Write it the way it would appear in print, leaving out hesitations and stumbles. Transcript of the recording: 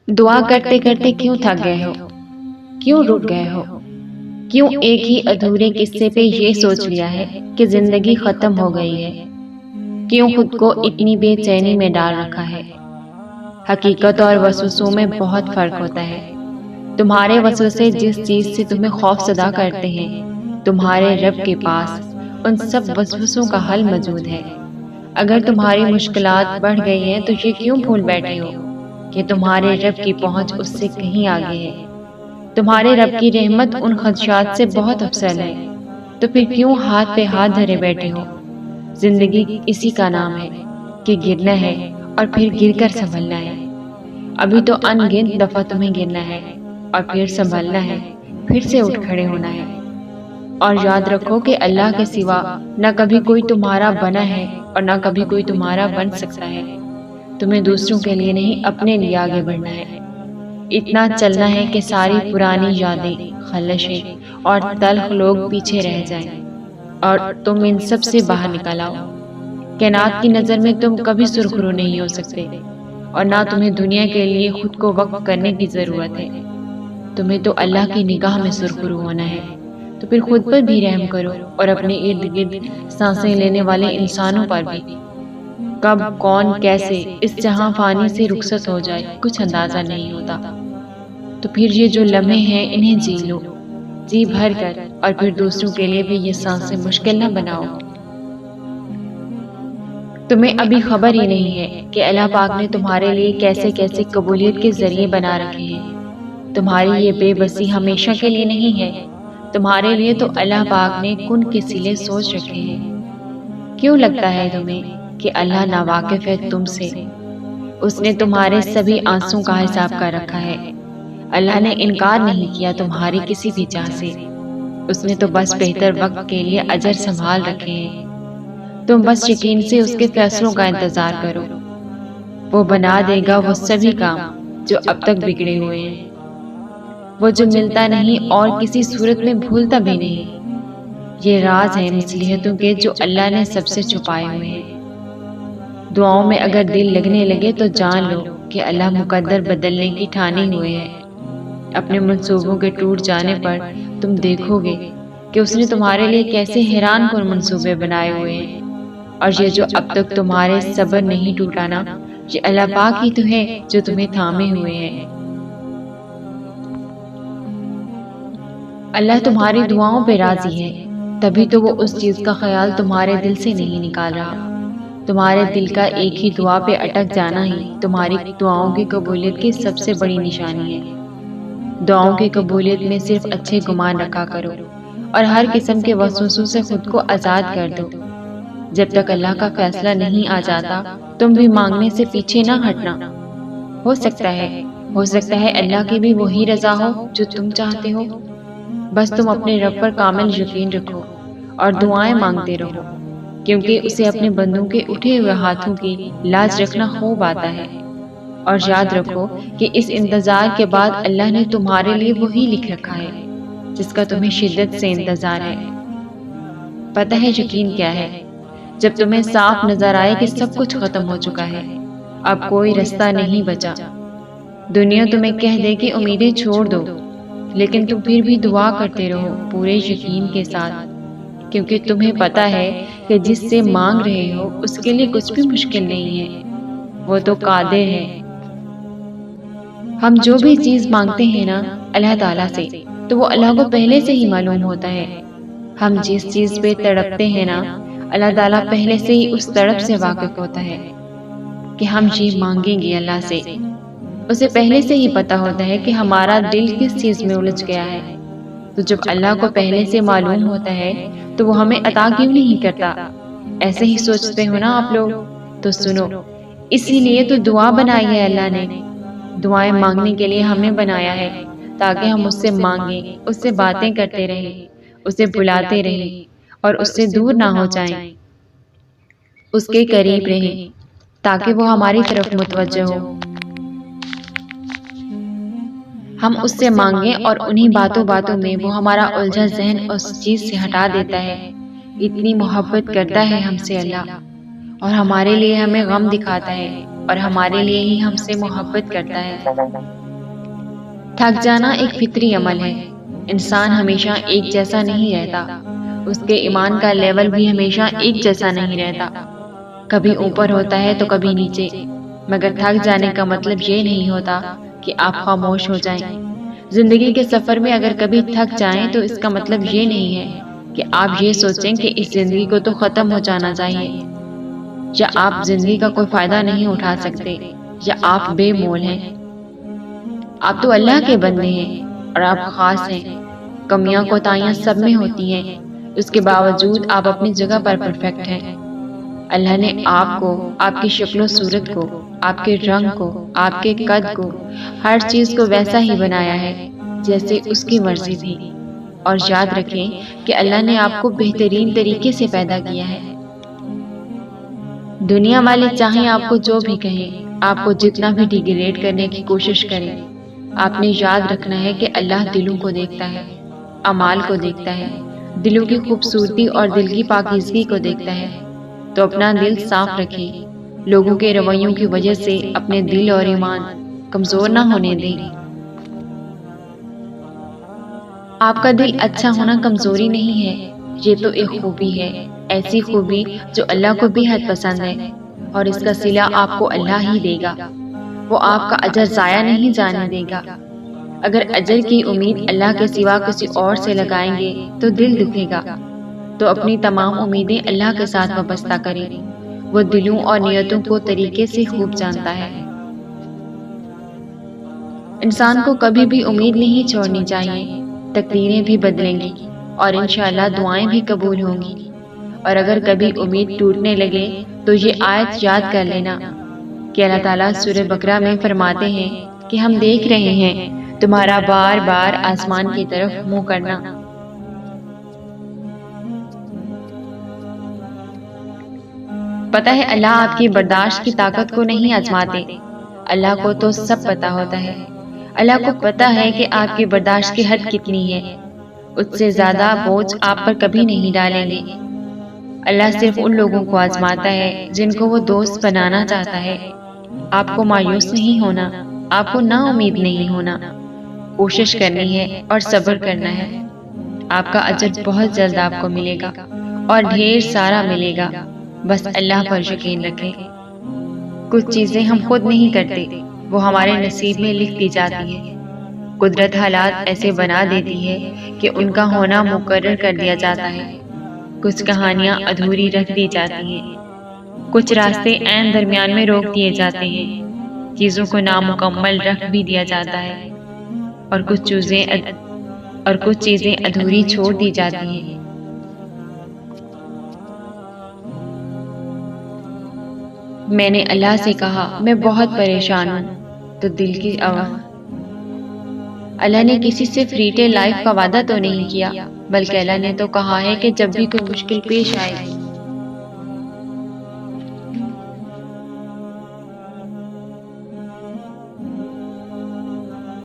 دعا کرتے کرتے کیوں تھک گئے ہو؟ کیوں رک گئے ہو؟ کیوں ایک ہی ادھورے قصے پہ یہ سوچ لیا ہے کہ زندگی ختم ہو گئی ہے؟ کیوں خود کو اتنی بے چینی میں ڈال رکھا ہے؟ حقیقت اور وسوسوں میں بہت فرق ہوتا ہے۔ تمہارے وسوسے جس چیز سے تمہیں خوف زدہ کرتے ہیں، تمہارے رب کے پاس ان سب وسوسوں کا حل موجود ہے۔ اگر تمہاری مشکلات بڑھ گئی ہیں تو یہ کیوں بھول بیٹھے ہو کہ تمہارے رب کی پہنچ اس سے کہیں آگے ہے۔ تمہارے رب کی رحمت ان خدشات سے بہت افضل ہے، تو پھر کیوں ہاتھ پہ ہاتھ دھرے بیٹھے ہو؟ زندگی اسی کا نام ہے کہ گرنا ہے اور پھر گر کر سنبھلنا ہے۔ ابھی تو ان گنت دفعہ تمہیں گرنا ہے اور پھر سنبھلنا ہے، پھر سے اٹھ کھڑے ہونا ہے۔ اور یاد رکھو کہ اللہ کے سوا نہ کبھی کوئی تمہارا بنا ہے اور نہ کبھی کوئی تمہارا بن سکتا ہے۔ تمہیں دوسروں کے لیے نہیں، اپنے لیے آگے بڑھنا ہے۔ اتنا چلنا ہے کہ ساری پرانی یادیں، خلشیں اور تلخ لوگ پیچھے رہ جائیں اور تم ان سب سے باہر نکل آؤ۔ کائنات کی نظر میں تم کبھی سرخرو نہیں ہو سکتے، اور نہ تمہیں دنیا کے لیے خود کو وقف کرنے کی ضرورت ہے۔ تمہیں تو اللہ کی نگاہ میں سرخرو ہونا ہے۔ تو پھر خود پر بھی رحم کرو اور اپنے ارد گرد سانسیں لینے والے انسانوں پر بھی۔ کب کون کیسے اس جہاں فانی سے رخصت ہو جائے کچھ اندازہ نہیں ہوتا۔ تو پھر یہ جو لمحے ہیں انہیں جی لو، جی بھر کر، اور پھر دوسروں کے لیے بھی یہ سانسیں مشکل نہ بناؤ۔ تمہیں ابھی خبر ہی نہیں ہے کہ اللہ پاک نے تمہارے لیے کیسے کیسے قبولیت کے ذریعے بنا رکھے ہیں۔ تمہاری یہ بے بسی ہمیشہ کے لیے نہیں ہے، تمہارے لیے تو اللہ پاک نے کن کے سلے سوچ رکھے ہیں۔ کیوں لگتا ہے تمہیں کہ اللہ ناواقف ہے تم سے؟ اس نے تمہارے سبھی آنسوں کا حساب کر رکھا ہے۔ اللہ نے انکار نہیں کیا تمہاری کسی بھی چاہ سے، اس نے تو بس بہتر وقت کے لیے اجر سنبھال رکھے ہیں۔ تم بس یقین سے اس کے فیصلوں کا انتظار کرو، وہ بنا دے گا وہ سبھی کام جو اب تک بگڑے ہوئے ہیں، وہ جو ملتا نہیں اور کسی صورت میں بھولتا بھی نہیں۔ یہ راز ہے مصلحتوں کے جو اللہ نے سب سے چھپائے ہوئے ہیں۔ دعاؤں میں اگر دل لگنے لگے تو جان لو کہ اللہ مقدر بدلنے کی ٹھانی ہوئے ہیں۔ اپنے منصوبوں کے ٹوٹ جانے پر تم دیکھو گے کہ اس نے تمہارے لیے کیسے حیران کن منصوبے بنائے ہوئے ہیں۔ اور یہ جو اب تک تمہارے صبر نہیں ٹوٹا نا، یہ اللہ پاک ہی تو ہے جو تمہیں تھامے ہوئے ہیں۔ اللہ تمہاری دعاؤں پہ راضی ہے، تبھی تو وہ اس چیز کا خیال تمہارے دل سے نہیں نکال رہا۔ تمہارے دل کا ایک ہی دعا پہ اٹک جانا ہی تمہاری دعاؤں کی قبولیت کی سب سے بڑی نشانی ہے۔ دعاؤں کی قبولیت میں صرف اچھے گمان رکھا کرو اور ہر قسم کے وسوسوں سے خود کو آزاد کر دو۔ جب تک اللہ کا فیصلہ نہیں آ جاتا تم بھی مانگنے سے پیچھے نہ ہٹنا۔ ہو سکتا ہے اللہ کی بھی وہی رضا ہو جو تم چاہتے ہو۔ بس تم اپنے رب پر کامل یقین رکھو اور دعائیں مانگتے رہو، کیونکہ اسے اپنے بندوں کے اٹھے ہوئے ہاتھوں کی لاج رکھنا خوب آتا ہے۔ اور یاد رکھو کہ اس انتظار کے بعد اللہ نے تمہارے لیے وہی لکھ رکھا ہے جس کا تمہیں شدت سے انتظار ہے۔ پتہ ہے یقین کیا ہے؟ جب تمہیں صاف نظر آئے کہ سب کچھ ختم ہو چکا ہے، اب کوئی رستہ نہیں بچا، دنیا تمہیں کہہ دے کہ امیدیں چھوڑ دو، لیکن تم پھر بھی دعا کرتے رہو پورے یقین کے ساتھ، کیونکہ تمہیں پتہ ہے کہ جس سے مانگ رہے ہو اس کے لیے کچھ بھی مشکل نہیں ہے، وہ تو قادر ہے۔ ہم جو بھی چیز مانگتے ہیں نا اللہ تعالیٰ سے، تو وہ اللہ کو پہلے سے ہی معلوم ہوتا ہے۔ ہم جس چیز پہ تڑپتے ہیں نا، اللہ تعالیٰ پہلے سے ہی اس تڑپ سے واقف ہوتا ہے کہ ہم یہ مانگیں گے اللہ سے۔ اسے پہلے سے ہی پتہ ہوتا ہے کہ ہمارا دل کس چیز میں الجھ گیا ہے۔ تو جب اللہ کو پہلے سے معلوم ہوتا ہے تو وہ ہمیں عطا کیوں نہیں کرتا؟ ایسے ہی سوچتے ہو نا آپ لوگ؟ تو سنو، اسی لیے تو دعا بنائی ہے اللہ نے۔ دعائیں مانگنے کے لیے ہمیں بنایا ہے تاکہ ہم اس سے مانگیں، اس سے باتیں کرتے رہیں، اسے بلاتے رہیں اور اس سے دور نہ ہو جائیں، اس کے قریب رہیں تاکہ وہ ہماری طرف متوجہ ہو۔ ہم اس سے مانگیں اور انہی باتوں میں وہ ہمارا الجھا ذہن اس چیز سے ہٹا دیتا ہے۔ اتنی محبت کرتا ہے ہم سے اللہ، اور ہمارے لیے ہمیں غم دکھاتا ہے اور ہمارے لیے ہی ہم سے محبت کرتا ہے۔ تھک جانا ایک فطری عمل ہے۔ انسان ہمیشہ ایک جیسا نہیں رہتا، اس کے ایمان کا لیول بھی ہمیشہ ایک جیسا نہیں رہتا، کبھی اوپر ہوتا ہے تو کبھی نیچے۔ مگر تھک جانے کا مطلب یہ نہیں ہوتا کہ آپ خاموش ہو جائیں۔ زندگی کے سفر میں اگر کبھی تھک جائیں تو اس کا مطلب یہ نہیں ہے کہ آپ یہ سوچیں کہ اس زندگی کو تو ختم ہو جانا چاہیے، یا آپ زندگی کا کوئی فائدہ نہیں اٹھا سکتے، یا آپ بے مول ہیں۔ آپ تو اللہ کے بندے ہیں اور آپ خاص ہیں۔ کمیاں کوتاہیاں سب میں ہوتی ہیں، اس کے باوجود آپ اپنی جگہ پر پرفیکٹ ہیں۔ اللہ نے آپ کو، آپ کی شکل و صورت کو، آپ کے رنگ کو، آپ کے قد کو، ہر چیز کو ویسا ہی بنایا ہے جیسے اس کی مرضی تھی۔ اور یاد رکھیں کہ اللہ نے آپ کو بہترین طریقے سے پیدا کیا ہے۔ دنیا والے چاہیں آپ کو جو بھی کہیں، آپ کو جتنا بھی ڈیگریڈ کرنے کی کوشش کریں، آپ نے یاد رکھنا ہے کہ اللہ دلوں کو دیکھتا ہے، اعمال کو دیکھتا ہے، دلوں کی خوبصورتی اور دل کی پاکیزگی کو دیکھتا ہے۔ تو اپنا دل صاف رکھیں، لوگوں کے رویوں کی وجہ سے اپنے دل اور ایمان کمزور نہ ہونے دیں۔ آپ کا دل اچھا ہونا کمزوری نہیں ہے، یہ تو ایک خوبی ہے، ایسی خوبی جو اللہ کو بے حد پسند ہے، اور اس کا صلہ آپ کو اللہ ہی دے گا۔ وہ آپ کا اجر ضائع نہیں جانے دے گا۔ اگر اجر کی امید اللہ کے سوا کسی اور سے لگائیں گے تو دل دکھے گا۔ تو اپنی تمام امیدیں اللہ کے ساتھ وابستہ کریں، وہ دلوں اور نیتوں کو طریقے سے خوب جانتا ہے۔ انسان کو کبھی بھی امید نہیں چھوڑنی چاہیے، تقدیریں بھی بدلیں گی اور انشاءاللہ دعائیں بھی قبول ہوں گی۔ اور اگر کبھی امید ٹوٹنے لگے تو یہ آیت یاد کر لینا کہ اللہ تعالیٰ سورہ بقرہ میں فرماتے ہیں کہ ہم دیکھ رہے ہیں تمہارا بار بار آسمان کی طرف منہ کرنا۔ پتہ ہے اللہ آپ کی برداشت کی طاقت کو نہیں آزماتے، اللہ کو تو سب پتہ ہوتا ہے۔ اللہ کو پتہ ہے کہ آپ کی برداشت کی حد کتنی ہے، اس سے زیادہ بوجھ آپ پر کبھی نہیں ڈالیں گے۔ اللہ صرف ان لوگوں کو آزماتا ہے جن کو وہ دوست بنانا چاہتا ہے۔ آپ کو مایوس نہیں ہونا، آپ کو نا امید نہیں ہونا، کوشش کرنی ہے اور صبر کرنا ہے۔ آپ کا اجر بہت جلد آپ کو ملے گا اور ڈھیر سارا ملے گا، بس اللہ پر یقین رکھیں۔ کچھ چیزیں ہم خود نہیں کرتے، وہ ہمارے نصیب میں لکھ دی جاتی ہیں۔ قدرت حالات ایسے بنا دیتی ہے کہ ان کا ہونا مقرر کر دیا جاتا ہے۔ کچھ کہانیاں ادھوری رکھ دی جاتی ہیں، کچھ راستے عین درمیان میں روک دیے جاتے ہیں، چیزوں کو نامکمل رکھ بھی دیا جاتا ہے، اور کچھ چیزیں ادھوری چھوڑ دی جاتی ہیں۔ میں نے اللہ سے کہا میں بہت پریشان ہوں، تو دل کی آواز، اللہ نے کسی سے فری ٹے لائف کا وعدہ تو نہیں کیا، بلکہ اللہ نے تو کہا ہے کہ جب بھی کوئی مشکل پیش آئے گی